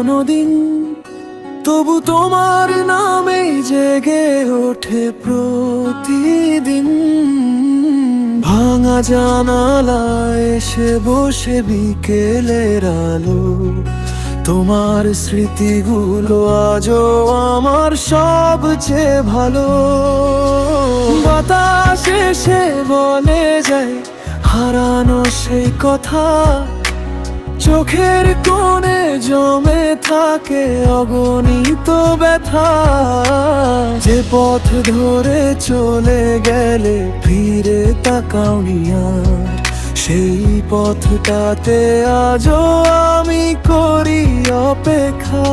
কোনোদিন, তবু তোমার নামে জেগে ওঠে প্রতিদিন। ভাঙা জানালায় এসে বসে বিকেলের আলো, তোমার স্মৃতিগুলো আজও আমার সবচেয়ে ভালো। বাতাস এসে বলে যায় হারানো সেই কথা, চোখের কোণে জমে থাকে অগণিত ব্যথা। যে পথ ধরে চলে গেলে ফিরে তাকাওনি আর, সেই পথটাতে আজও আমি করি অপেক্ষা।